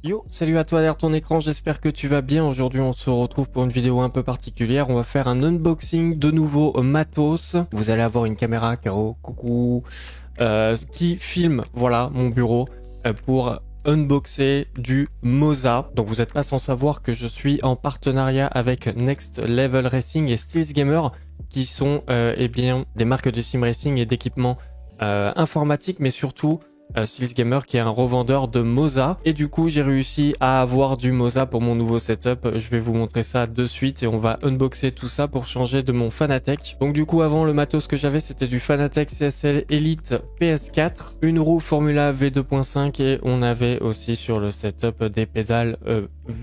Yo, salut à toi derrière ton écran, j'espère que tu vas bien. Aujourd'hui on se retrouve pour une vidéo un peu particulière. On va faire un unboxing de nouveaux matos. Vous allez avoir une caméra, Caro, coucou, qui filme, voilà, mon bureau pour unboxer du Moza. Donc vous n'êtes pas sans savoir que je suis en partenariat avec Next Level Racing et Steels Gamer, qui sont eh bien des marques de sim racing et d'équipements informatiques, mais surtout Steels Gamer qui est un revendeur de Moza. Et du coup j'ai réussi à avoir du Moza pour mon nouveau setup. Je vais vous montrer ça de suite et on va unboxer tout ça pour changer de mon Fanatec. Donc du coup avant, le matos que j'avais c'était du Fanatec CSL Elite PS4, une roue Formula V2.5 et on avait aussi sur le setup des pédales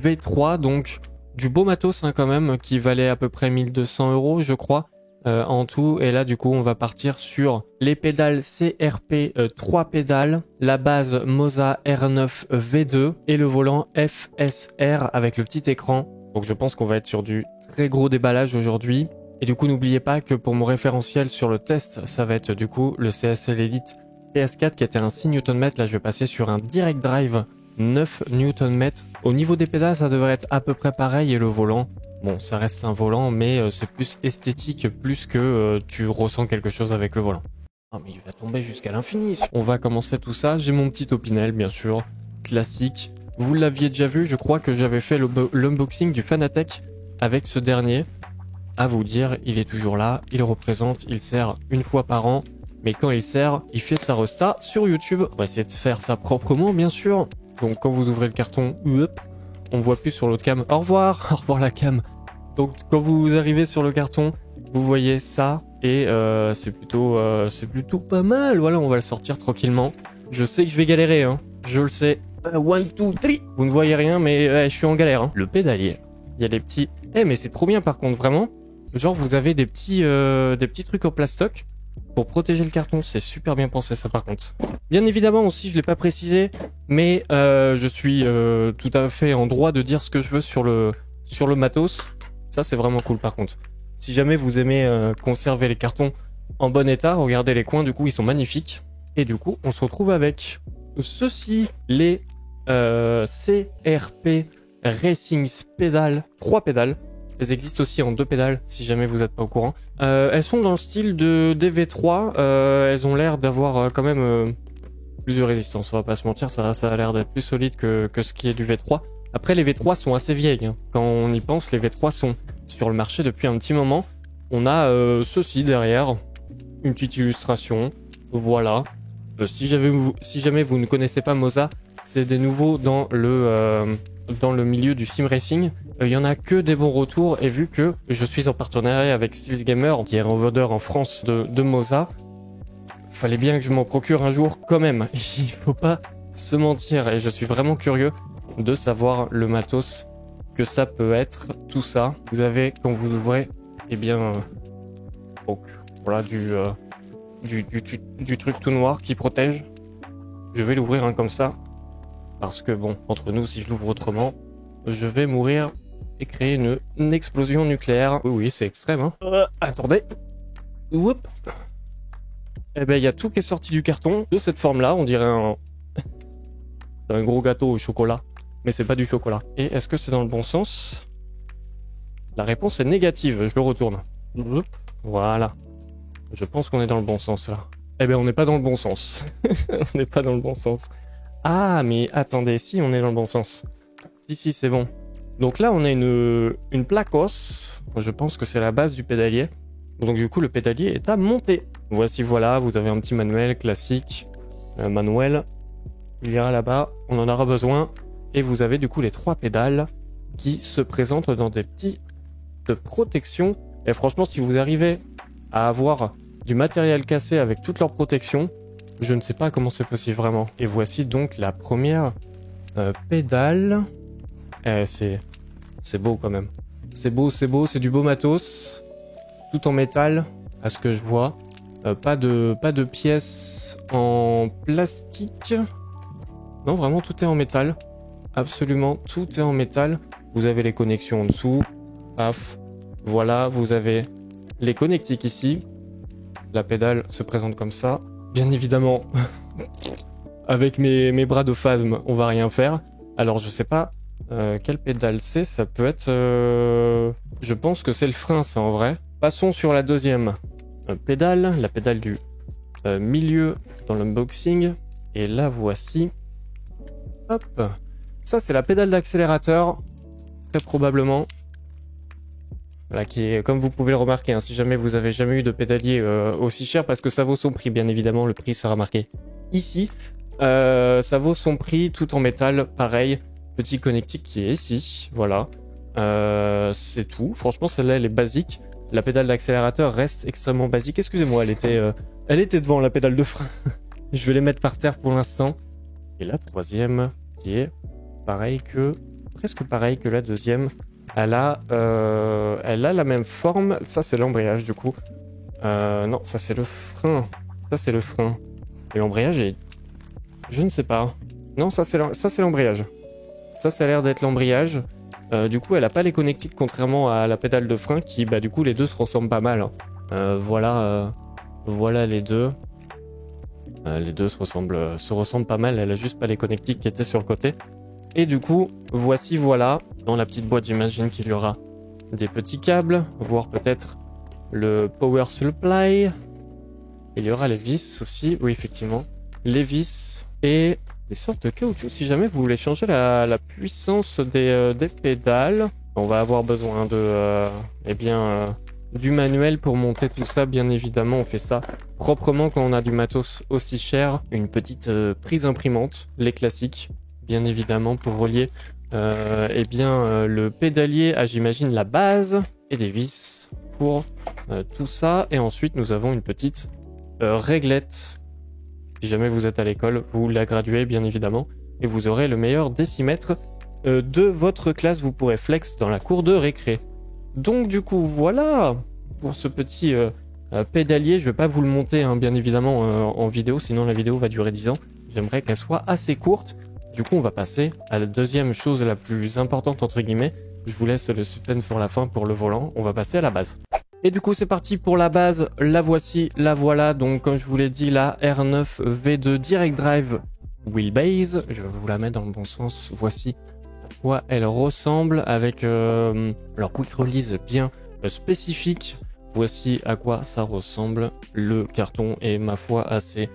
V3, donc du beau matos hein, quand même, qui valait à peu près 1200 € je crois. En tout, et là du coup on va partir sur les pédales CRP 3 pédales, la base Moza R9 V2 et le volant FSR avec le petit écran. Donc je pense qu'on va être sur du très gros déballage aujourd'hui. Et du coup n'oubliez pas que pour mon référentiel sur le test, ça va être du coup le CSL Elite PS4 qui était un 6 Nm. Là je vais passer sur un Direct Drive 9 Nm. Au niveau des pédales ça devrait être à peu près pareil, et le volant, bon, ça reste un volant, mais c'est plus esthétique, plus que tu ressens quelque chose avec le volant. Ah, mais il va tomber jusqu'à l'infini. On va commencer tout ça. J'ai mon petit Opinel, bien sûr, classique. Vous l'aviez déjà vu, je crois que j'avais fait l'unboxing du Fanatec avec ce dernier. À vous dire, il est toujours là, il représente, il sert une fois par an. Mais quand il sert, il fait sa resta sur YouTube. On va essayer de faire ça proprement, bien sûr. Donc quand vous ouvrez le carton, on voit plus sur l'autre cam. Au revoir la cam. Donc quand vous arrivez sur le carton, vous voyez ça et c'est plutôt pas mal. Voilà, on va le sortir tranquillement. Je sais que je vais galérer, hein. Je le sais. 1, 2, 3. Vous ne voyez rien, mais je suis en galère. Hein. Le pédalier. Il y a des petits. Mais c'est trop bien par contre, vraiment. Genre vous avez des petits trucs en plastoc pour protéger le carton. C'est super bien pensé ça par contre. Bien évidemment aussi, je l'ai pas précisé, mais je suis tout à fait en droit de dire ce que je veux sur le matos. Ça c'est vraiment cool par contre. Si jamais vous aimez conserver les cartons en bon état, regardez les coins, du coup ils sont magnifiques. Et du coup on se retrouve avec ceci, les CRP Racing Pédales, 3 pédales. Elles existent aussi en 2 pédales, si jamais vous n'êtes pas au courant. Elles sont dans le style de DV3. Elles ont l'air d'avoir quand même plus de résistance, on va pas se mentir. Ça a l'air d'être plus solide que ce qui est du V3. Après, les V3 sont assez vieilles. Hein. Quand on y pense, les V3 sont sur le marché depuis un petit moment. On a ceci derrière, une petite illustration. Voilà. Si jamais vous ne connaissez pas Moza, c'est des nouveaux dans le milieu du sim racing. Il y en a que des bons retours, et vu que je suis en partenariat avec Steels Gamer, qui est revendeur en France de Moza, fallait bien que je m'en procure un jour quand même. Il faut pas se mentir, et je suis vraiment curieux de savoir le matos que ça peut être, tout ça. Vous avez, quand vous l'ouvrez, eh bien, donc voilà du truc tout noir qui protège. Je vais l'ouvrir hein, comme ça, parce que bon, entre nous, si je l'ouvre autrement, je vais mourir et créer une explosion nucléaire. Oui, c'est extrême. Hein. Attendez. Oup. Eh ben, il y a tout qui est sorti du carton de cette forme-là. On dirait un gros gâteau au chocolat, mais c'est pas du chocolat. Et est-ce que c'est dans le bon sens? La réponse est négative. Je le retourne. Oup. Voilà. Je pense qu'on est dans le bon sens là. Eh ben, on n'est pas dans le bon sens. On n'est pas dans le bon sens. Ah, mais attendez, si on est dans le bon sens. Si, c'est bon. Donc là, on a une placos. Je pense que c'est la base du pédalier. Donc du coup, le pédalier est à monter. Voici, voilà, vous avez un petit manuel classique. Manuel, il ira là-bas, on en aura besoin. Et vous avez du coup les 3 pédales qui se présentent dans des petits de protection. Et franchement, si vous arrivez à avoir du matériel cassé avec toute leur protection, je ne sais pas comment c'est possible vraiment. Et voici donc la première pédale. C'est beau quand même. C'est beau, c'est du beau matos. Tout en métal, à ce que je vois. Pas de pièces en plastique. Non, vraiment tout est en métal. Absolument tout est en métal. Vous avez les connexions en dessous. Paf. Voilà, vous avez les connectiques ici. La pédale se présente comme ça. Bien évidemment, avec mes bras de phasme, on va rien faire. Alors, je sais pas quelle pédale c'est. Ça peut être... Je pense que c'est le frein, ça, en vrai. Passons sur la deuxième pédale. La pédale du milieu dans l'unboxing. Et la voici. Hop. Ça, c'est la pédale d'accélérateur. Très probablement. Voilà, qui est, comme vous pouvez le remarquer, hein, si jamais vous avez jamais eu de pédalier aussi cher, parce que ça vaut son prix, bien évidemment, le prix sera marqué ici. Ça vaut son prix tout en métal, pareil. Petit connectique qui est ici, voilà. C'est tout. Franchement, celle-là, elle est basique. La pédale d'accélérateur reste extrêmement basique. Excusez-moi, elle était devant la pédale de frein. Je vais les mettre par terre pour l'instant. Et la troisième, qui est presque pareil que la deuxième. Elle a la même forme. Ça, c'est l'embrayage, du coup. Non, ça, c'est le frein. Ça, c'est le frein. Et l'embrayage est... Je ne sais pas. Non, ça, c'est l'embrayage. Ça a l'air d'être l'embrayage. Du coup, elle a pas les connectiques, contrairement à la pédale de frein, qui, bah, du coup, les deux se ressemblent pas mal. Hein. Voilà les deux. Les deux se ressemblent pas mal. Elle a juste pas les connectiques qui étaient sur le côté. Et du coup, voilà. Dans la petite boîte, j'imagine qu'il y aura des petits câbles, voire peut-être le power supply. Il y aura les vis aussi. Oui, effectivement. Les vis et des sortes de caoutchouc si jamais vous voulez changer la puissance des pédales. On va avoir besoin de du manuel pour monter tout ça, bien évidemment. On fait ça proprement quand on a du matos aussi cher. Une petite prise imprimante, les classiques, bien évidemment, pour relier le pédalier à, j'imagine, la base, et des vis pour tout ça. Et ensuite, nous avons une petite réglette. Si jamais vous êtes à l'école, vous la graduez, bien évidemment, et vous aurez le meilleur décimètre de votre classe. Vous pourrez flex dans la cour de récré. Donc, du coup, voilà pour ce petit pédalier. Je vais pas vous le monter, hein, bien évidemment, en vidéo, sinon la vidéo va durer 10 ans. J'aimerais qu'elle soit assez courte. Du coup, on va passer à la deuxième chose la plus importante, entre guillemets. Je vous laisse le suspense pour la fin pour le volant. On va passer à la base. Et du coup, c'est parti pour la base. La voici, la voilà. Donc, comme je vous l'ai dit, la R9 V2 Direct Drive Wheelbase. Je vais vous la mettre dans le bon sens. Voici à quoi elle ressemble avec leur quick release bien spécifique. Voici à quoi ça ressemble. Le carton est, ma foi, assez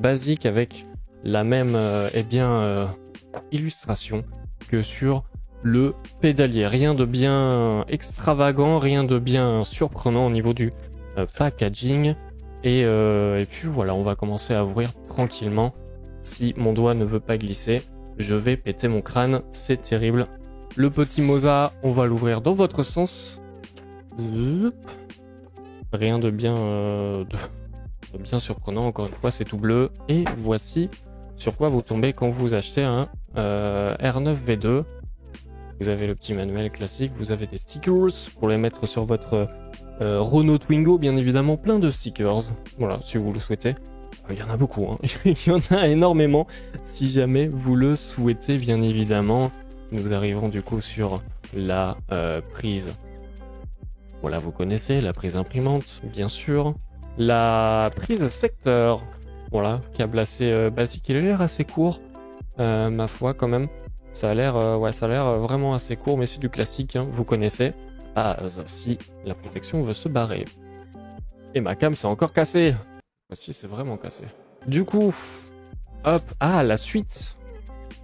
basique avec la même illustration que sur le pédalier. Rien de bien extravagant, rien de bien surprenant au niveau du packaging. Et puis voilà, on va commencer à ouvrir tranquillement. Si mon doigt ne veut pas glisser, je vais péter mon crâne, c'est terrible. Le petit Moza, on va l'ouvrir dans votre sens. Rien de bien, de bien surprenant, encore une fois, c'est tout bleu. Et voici sur quoi vous tombez quand vous achetez un R9 V2. Vous avez le petit manuel classique, vous avez des stickers pour les mettre sur votre Renault Twingo, bien évidemment, plein de stickers. Voilà, si vous le souhaitez. Il y en a beaucoup, hein. Il y en a énormément. Si jamais vous le souhaitez, bien évidemment. Nous arrivons du coup sur la prise. Voilà, vous connaissez, la prise imprimante, bien sûr. La prise secteur. Voilà, câble assez basique. Il a l'air assez court, ma foi, quand même. Ça a l'air vraiment assez court, mais c'est du classique, hein, vous connaissez. Si la protection veut se barrer. Et ma cam s'est encore cassée. Voici, c'est vraiment cassé. Du coup, hop, la suite.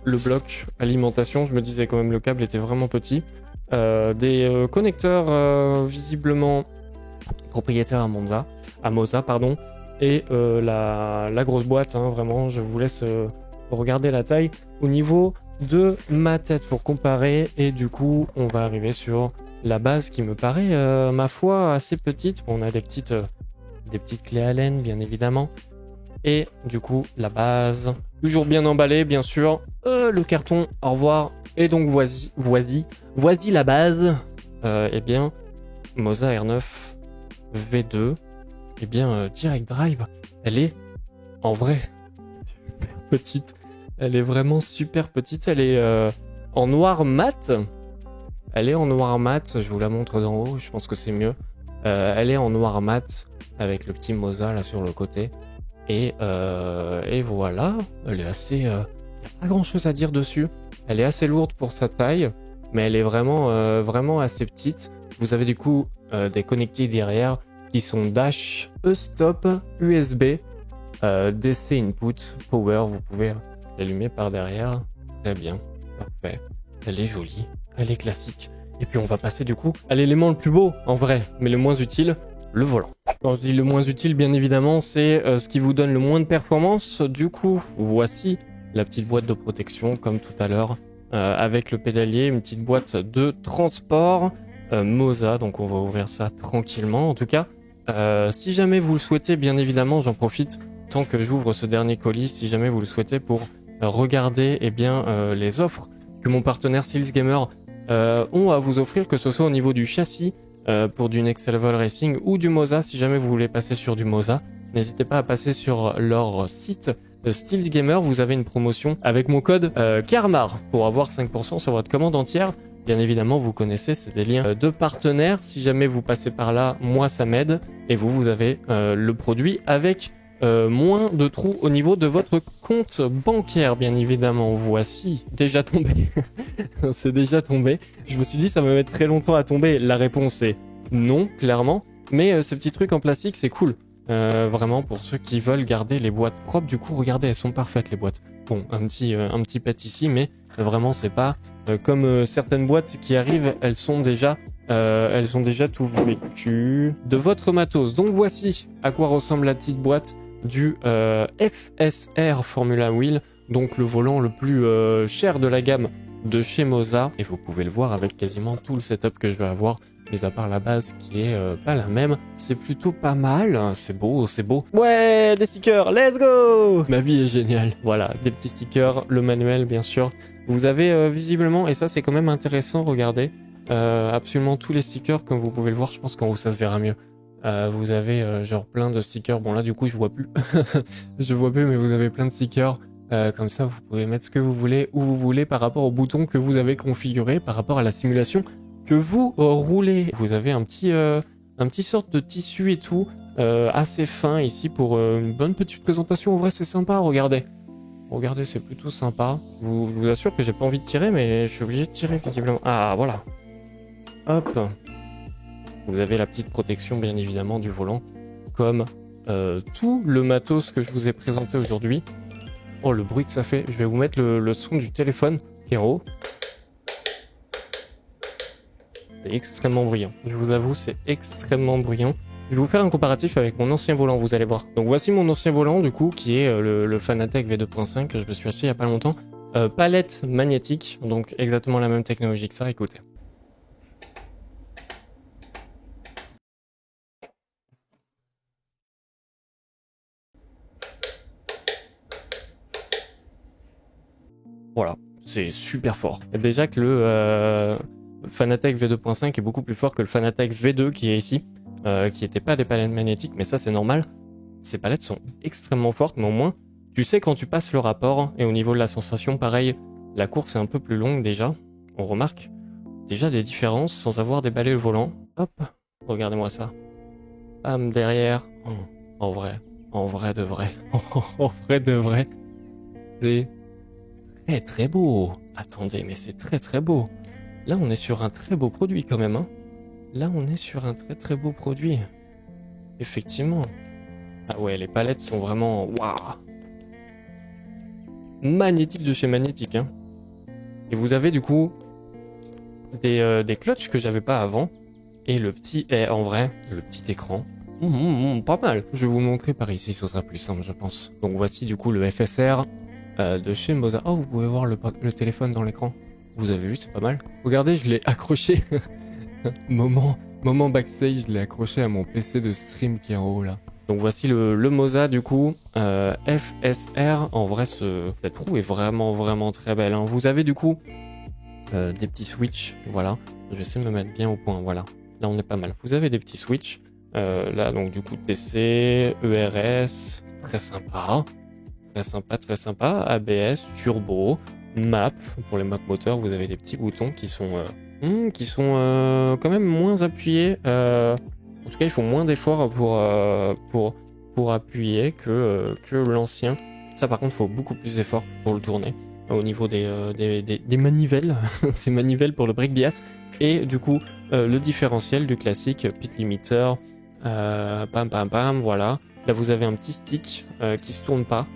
Le bloc alimentation, je me disais quand même le câble était vraiment petit. Des connecteurs visiblement propriétaires à Moza, pardon. Et la grosse boîte, hein, vraiment, je vous laisse regarder la taille au niveau de ma tête pour comparer. Et du coup, on va arriver sur la base qui me paraît, ma foi, assez petite. Bon, on a des petites clés Allen, bien évidemment. Et du coup, la base, toujours bien emballée, bien sûr. Le carton, au revoir. Et donc, voici la base. Moza R9 V2. Direct Drive, elle est en vrai super petite. Elle est vraiment super petite. Elle est en noir mat. Elle est en noir mat. Je vous la montre d'en haut. Je pense que c'est mieux. Elle est en noir mat avec le petit Moza là sur le côté. Et voilà. Elle est assez... pas grand chose à dire dessus. Elle est assez lourde pour sa taille, mais elle est vraiment assez petite. Vous avez du coup des connectiques derrière qui sont Dash, E-Stop, USB, DC Input, Power. Vous pouvez l'allumer par derrière. Très bien, parfait. Elle est jolie, elle est classique. Et puis on va passer du coup à l'élément le plus beau en vrai, mais le moins utile, le volant. Quand je dis le moins utile, bien évidemment, c'est ce qui vous donne le moins de performance. Du coup, voici la petite boîte de protection comme tout à l'heure, avec le pédalier, une petite boîte de transport Moza. Donc on va ouvrir ça tranquillement. En tout cas, si jamais vous le souhaitez, bien évidemment, j'en profite tant que j'ouvre ce dernier colis, si jamais vous le souhaitez, pour regarder les offres que mon partenaire Seals Gamer ont à vous offrir, que ce soit au niveau du châssis pour du Next Level Racing ou du Moza. Si jamais vous voulez passer sur du Moza, n'hésitez pas à passer sur leur site Steels Gamer. Vous avez une promotion avec mon code Karmar pour avoir 5% sur votre commande entière. Bien évidemment, vous connaissez, c'est des liens de partenaires. Si jamais vous passez par là, moi ça m'aide. Et vous avez le produit avec moins de trous au niveau de votre compte bancaire, bien évidemment. Voici, déjà tombé. C'est déjà tombé. Je me suis dit, ça va mettre très longtemps à tomber. La réponse est non, clairement. Mais ces petits trucs en plastique, c'est cool. Vraiment, pour ceux qui veulent garder les boîtes propres. Du coup, regardez, elles sont parfaites, les boîtes. Bon, un petit pet ici, mais vraiment, c'est pas comme certaines boîtes qui arrivent, elles sont déjà tout vécues de votre matos. Donc voici à quoi ressemble la petite boîte du FSR Formula Wheel, donc le volant le plus cher de la gamme de chez Moza. Et vous pouvez le voir avec quasiment tout le setup que je vais avoir, mis à part la base qui est pas la même. C'est plutôt pas mal, c'est beau, c'est beau. Ouais, des stickers, let's go! Ma vie est géniale. Voilà, des petits stickers, le manuel bien sûr. Vous avez visiblement, et ça c'est quand même intéressant, regardez, absolument tous les stickers, comme vous pouvez le voir. Je pense qu'en haut ça se verra mieux. Vous avez genre plein de stickers. Bon là du coup je vois plus. Je vois plus, mais vous avez plein de stickers. Comme ça vous pouvez mettre ce que vous voulez, où vous voulez, par rapport au bouton que vous avez configuré, par rapport à la simulation que vous roulez. Vous avez un petit sorte de tissu et tout, assez fin ici pour une bonne petite présentation. En vrai c'est sympa, regardez. Regardez, c'est plutôt sympa. Je vous assure que j'ai pas envie de tirer, mais je suis obligé de tirer visiblement. Ah voilà. Hop. Vous avez la petite protection bien évidemment du volant, comme tout le matos que je vous ai présenté aujourd'hui. Oh le bruit que ça fait, je vais vous mettre le son du téléphone qui est en haut. C'est extrêmement bruyant, je vous avoue c'est extrêmement bruyant. Je vais vous faire un comparatif avec mon ancien volant, vous allez voir. Donc voici mon ancien volant du coup, qui est le Fanatec V2.5 que je me suis acheté il y a pas longtemps. Palette magnétique, donc exactement la même technologie que ça, écoutez. Voilà, c'est super fort. Déjà que le Fanatec V2.5 est beaucoup plus fort que le Fanatec V2 qui est ici, qui n'était pas des palettes magnétiques, mais ça c'est normal. Ces palettes sont extrêmement fortes, mais au moins, tu sais quand tu passes le rapport, et au niveau de la sensation, pareil, la course est un peu plus longue déjà. On remarque déjà des différences sans avoir déballé le volant. Hop, regardez-moi ça. Bam, derrière. Oh, en vrai de vrai. En vrai de vrai. C'est très très beau. Attendez, mais c'est très très beau. Là, on est sur un très beau produit quand même. Hein. Là, on est sur un très très beau produit. Effectivement. Ah ouais, les palettes sont vraiment... Waouh! Magnétique de chez Magnétique. Hein. Et vous avez du coup des clutches que j'avais pas avant. Et le petit... en vrai, le petit écran. Pas mal. Je vais vous montrer par ici, ce sera plus simple, je pense. Donc voici du coup le FSR de chez Moza. Oh, vous pouvez voir le téléphone dans l'écran. Vous avez vu, c'est pas mal. Regardez, je l'ai accroché. moment backstage, je l'ai accroché à mon PC de stream qui est en haut là. Donc voici le Moza du coup, FSR. En vrai, cette roue est vraiment très belle. Hein. Vous avez du coup des petits switches, voilà. Je vais essayer de me mettre bien au point, voilà. Là, on est pas mal. Vous avez des petits switches. Là, donc du coup, TC, ERS, très sympa. Très sympa. ABS, turbo, map. Pour les maps moteurs, vous avez des petits boutons qui sont quand même moins appuyés. En tout cas, ils font moins d'efforts pour appuyer que l'ancien. Ça, par contre, il faut beaucoup plus d'efforts pour le tourner. au niveau des manivelles, ces manivelles pour le brake bias, et du coup le différentiel du classique pit limiter, pam pam pam, voilà. Là vous avez un petit stick qui se tourne pas.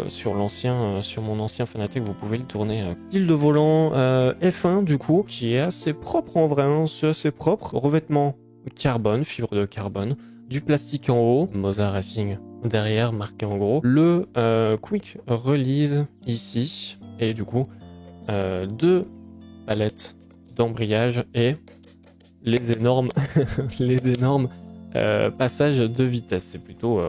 Sur mon ancien Fanatec, vous pouvez le tourner. Style de volant F1 du coup, qui est assez propre en vrai, hein, c'est assez propre. Revêtement carbone, fibre de carbone, du plastique en haut, Moza Racing derrière, marqué en gros. Le Quick Release ici, et du coup 2 palettes d'embrayage et les énormes, les énormes passages de vitesse. C'est plutôt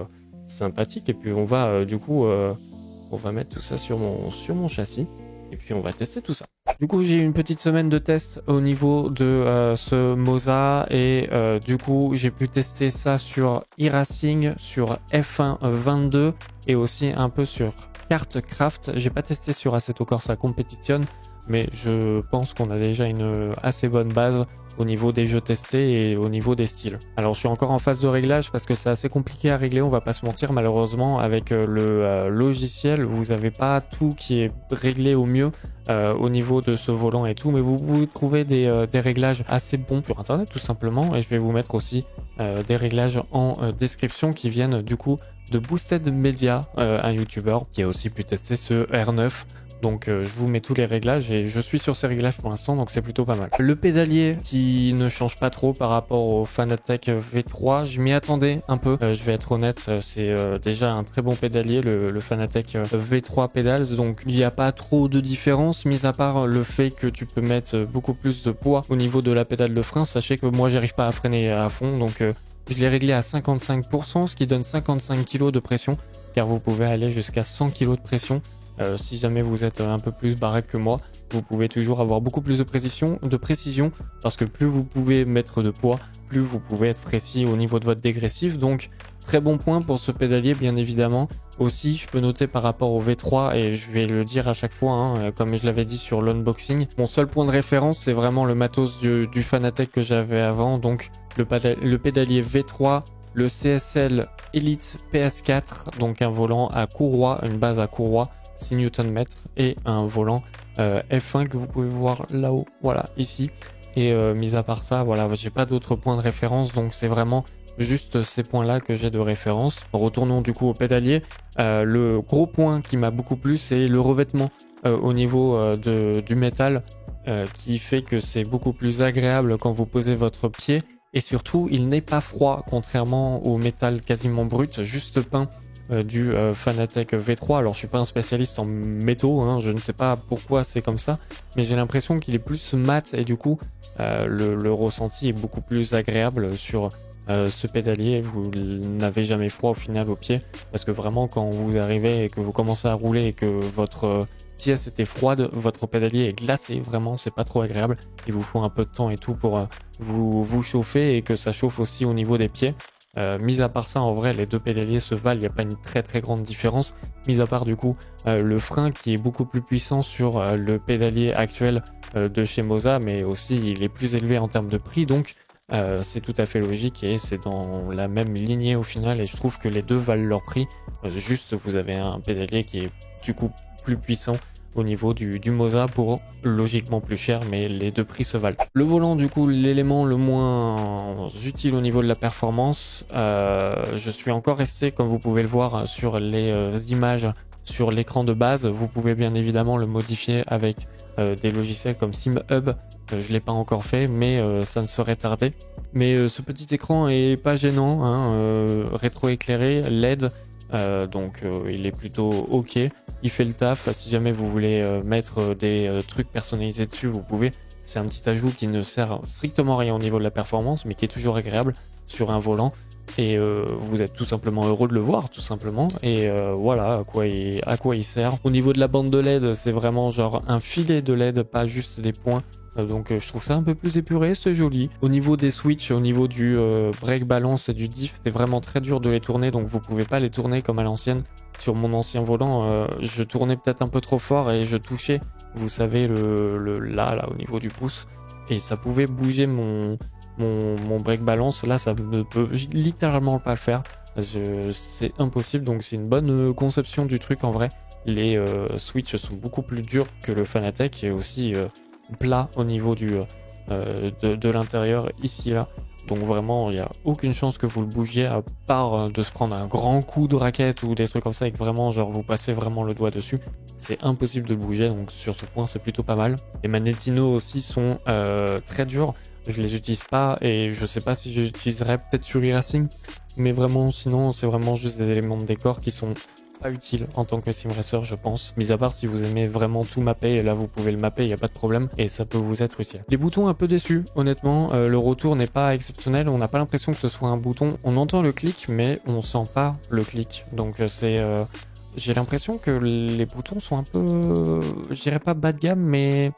sympathique. Et puis on va du coup on va mettre tout ça sur mon châssis et puis on va tester tout ça. Du coup j'ai eu une petite semaine de test au niveau de ce Moza et du coup j'ai pu tester ça sur e-racing, sur F1 22 et aussi un peu sur Kartcraft. J'ai pas testé sur Assetto Corsa Competition, mais je pense qu'on a déjà une assez bonne base au niveau des jeux testés et au niveau des styles. Alors je suis encore en phase de réglage parce que c'est assez compliqué à régler, on va pas se mentir, malheureusement avec le logiciel, vous n'avez pas tout qui est réglé au mieux au niveau de ce volant et tout, mais vous pouvez trouver des réglages assez bons sur internet tout simplement, et je vais vous mettre aussi des réglages en description qui viennent du coup de Boosted Media, un YouTuber qui a aussi pu tester ce R9. Donc je vous mets tous les réglages et je suis sur ces réglages pour l'instant, donc c'est plutôt pas mal. Le pédalier qui ne change pas trop par rapport au Fanatec V3, je m'y attendais un peu, je vais être honnête, c'est déjà un très bon pédalier le Fanatec V3 Pedals, donc il n'y a pas trop de différence, mis à part le fait que tu peux mettre beaucoup plus de poids au niveau de la pédale de frein. Sachez que moi j'arrive pas à freiner à fond, donc je l'ai réglé à 55%, ce qui donne 55 kg de pression, car vous pouvez aller jusqu'à 100 kg de pression. Si jamais vous êtes un peu plus baraque que moi, vous pouvez toujours avoir beaucoup plus de précision, parce que plus vous pouvez mettre de poids, plus vous pouvez être précis au niveau de votre dégressif. Donc très bon point pour ce pédalier bien évidemment. Aussi je peux noter par rapport au V3, et je vais le dire à chaque fois, hein, comme je l'avais dit sur l'unboxing, mon seul point de référence c'est vraiment le matos du Fanatec que j'avais avant, donc le pédalier V3, le CSL Elite PS4, donc un volant à courroie, une base à courroie, 6 Nm, et un volant F1 que vous pouvez voir là-haut, voilà, ici. Et mis à part ça, voilà, j'ai pas d'autres points de référence, donc c'est vraiment juste ces points-là que j'ai de référence. Retournons du coup au pédalier. Le gros point qui m'a beaucoup plu, c'est le revêtement au niveau du métal, qui fait que c'est beaucoup plus agréable quand vous posez votre pied. Et surtout, il n'est pas froid, contrairement au métal quasiment brut, juste peint du Fanatec V3. Alors je suis pas un spécialiste en métaux, hein, je ne sais pas pourquoi c'est comme ça, mais j'ai l'impression qu'il est plus mat, et du coup le ressenti est beaucoup plus agréable sur ce pédalier. Vous n'avez jamais froid au final au pied, parce que vraiment quand vous arrivez et que vous commencez à rouler et que votre pièce était froide, votre pédalier est glacé, vraiment c'est pas trop agréable. Il vous faut un peu de temps et tout pour vous chauffer, et que ça chauffe aussi au niveau des pieds. Mis à part ça, en vrai, les deux pédaliers se valent, il n'y a pas une très grande différence. Mis à part du coup le frein qui est beaucoup plus puissant sur le pédalier actuel de chez Moza, mais aussi il est plus élevé en termes de prix, donc c'est tout à fait logique et c'est dans la même lignée au final, et je trouve que les deux valent leur prix. Juste vous avez un pédalier qui est du coup plus puissant au niveau du Moza pour logiquement plus cher, mais les deux prix se valent. Le volant, du coup, l'élément le moins utile au niveau de la performance, je suis encore resté, comme vous pouvez le voir sur les images sur l'écran de base. Vous pouvez bien évidemment le modifier avec des logiciels comme SimHub. Je l'ai pas encore fait, mais ça ne saurait tarder. Mais ce petit écran est pas gênant, hein, rétro-éclairé, LED, donc il est plutôt ok. Il fait le taf. Si jamais vous voulez mettre des trucs personnalisés dessus, vous pouvez. C'est un petit ajout qui ne sert strictement à rien au niveau de la performance, mais qui est toujours agréable sur un volant. Et vous êtes tout simplement heureux de le voir, tout simplement. Et voilà à quoi il sert. Au niveau de la bande de LED, c'est vraiment genre un filet de LED, pas juste des points. Donc je trouve ça un peu plus épuré, c'est joli. Au niveau des switches, au niveau du break balance et du diff, c'est vraiment très dur de les tourner, donc vous pouvez pas les tourner comme à l'ancienne. Sur mon ancien volant, je tournais peut-être un peu trop fort et je touchais, vous savez, là au niveau du pouce, et ça pouvait bouger mon break balance. Là, ça ne peut littéralement pas le faire. C'est impossible, donc c'est une bonne conception du truc en vrai. les switches sont beaucoup plus durs que le Fanatec et aussi plat au niveau de l'intérieur ici là. Donc vraiment, il n'y a aucune chance que vous le bougiez à part de se prendre un grand coup de raquette ou des trucs comme ça et que vraiment, genre, vous passez vraiment le doigt dessus. C'est impossible de le bouger, donc sur ce point, c'est plutôt pas mal. Les Manettino aussi sont très durs. Je les utilise pas et je sais pas si j'utiliserais peut-être sur e-racing. Mais vraiment, sinon, c'est vraiment juste des éléments de décor qui sont pas utile en tant que sim racer, je pense. Mis à part si vous aimez vraiment tout mapper, et là vous pouvez le mapper, il n'y a pas de problème, et ça peut vous être utile. Les boutons un peu déçus, honnêtement, le retour n'est pas exceptionnel, on n'a pas l'impression que ce soit un bouton, on entend le clic, mais on sent pas le clic, donc c'est... j'ai l'impression que les boutons sont un peu... je dirais pas bas de gamme, mais...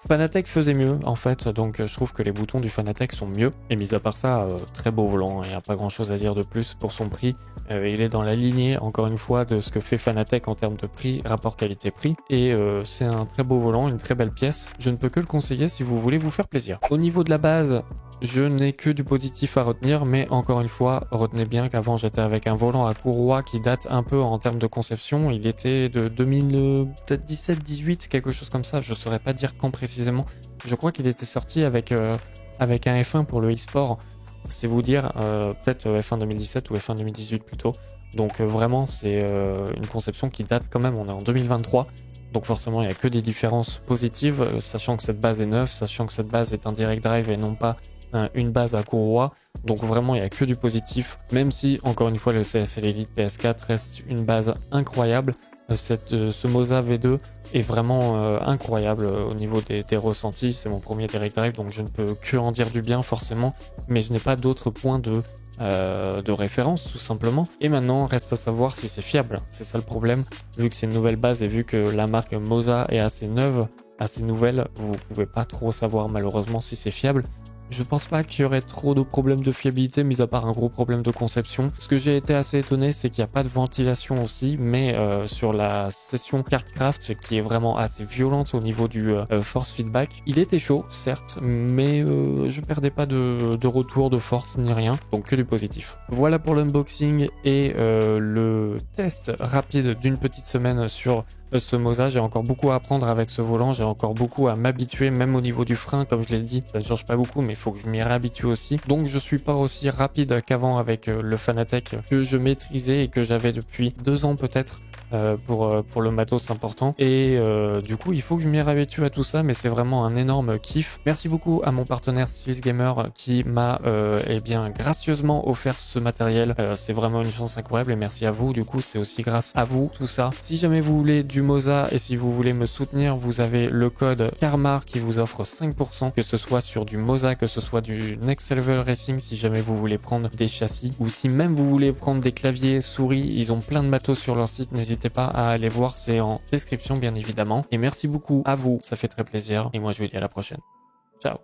Fanatec faisait mieux en fait, donc je trouve que les boutons du Fanatec sont mieux. Et mis à part ça, très beau volant, il n'y a pas grand chose à dire de plus pour son prix. Il est dans la lignée, encore une fois, de ce que fait Fanatec en termes de prix, rapport qualité-prix. Et c'est un très beau volant, une très belle pièce. Je ne peux que le conseiller si vous voulez vous faire plaisir. Au niveau de la base, je n'ai que du positif à retenir, mais encore une fois, retenez bien qu'avant j'étais avec un volant à courroie qui date un peu en termes de conception. Il était de 2017-18, quelque chose comme ça, je ne saurais pas dire quand précisément. Je crois qu'il était sorti avec un F1 pour le e-sport. C'est vous dire, peut-être F1 2017 ou F1 2018 plutôt. Donc vraiment, c'est une conception qui date quand même, on est en 2023. Donc forcément, il n'y a que des différences positives, sachant que cette base est neuve, sachant que cette base est un direct drive et non pas une base à courroie. Donc vraiment, il n'y a que du positif, même si, encore une fois, le CSL Elite PS4 reste une base incroyable. Ce Moza V2 est vraiment incroyable au niveau des ressentis. C'est mon premier direct drive, donc je ne peux que en dire du bien forcément, mais je n'ai pas d'autres points de référence tout simplement. Et maintenant, reste à savoir si c'est fiable. C'est ça le problème, vu que c'est une nouvelle base et vu que la marque Moza est assez neuve, assez nouvelle, vous pouvez pas trop savoir malheureusement si c'est fiable. Je pense pas qu'il y aurait trop de problèmes de fiabilité, mis à part un gros problème de conception. Ce que j'ai été assez étonné, c'est qu'il n'y a pas de ventilation aussi, mais sur la session Kartcraft, qui est vraiment assez violente au niveau du force feedback, il était chaud, certes, mais je perdais pas de retour de force ni rien, donc que du positif. Voilà pour l'unboxing et le test rapide d'une petite semaine sur ce Moza. J'ai encore beaucoup à apprendre avec ce volant, j'ai encore beaucoup à m'habituer, même au niveau du frein, comme je l'ai dit, ça ne change pas beaucoup, mais il faut que je m'y réhabitue aussi. Donc je suis pas aussi rapide qu'avant avec le Fanatec que je maîtrisais et que j'avais depuis 2 ans peut-être. Pour le matos important et du coup il faut que je m'y réhabitue à tout ça, mais c'est vraiment un énorme kiff. Merci beaucoup à mon partenaire SlizGamer qui m'a eh bien gracieusement offert ce matériel. C'est vraiment une chance incroyable et merci à vous, du coup c'est aussi grâce à vous tout ça. Si jamais vous voulez du Moza et si vous voulez me soutenir, vous avez le code KARMAR qui vous offre 5%, que ce soit sur du Moza, que ce soit du Next Level Racing, si jamais vous voulez prendre des châssis ou si même vous voulez prendre des claviers, souris, ils ont plein de matos sur leur site, n'hésitez pas à aller voir, c'est en description bien évidemment. Et merci beaucoup à vous, ça fait très plaisir. Et moi je vous dis à la prochaine. Ciao.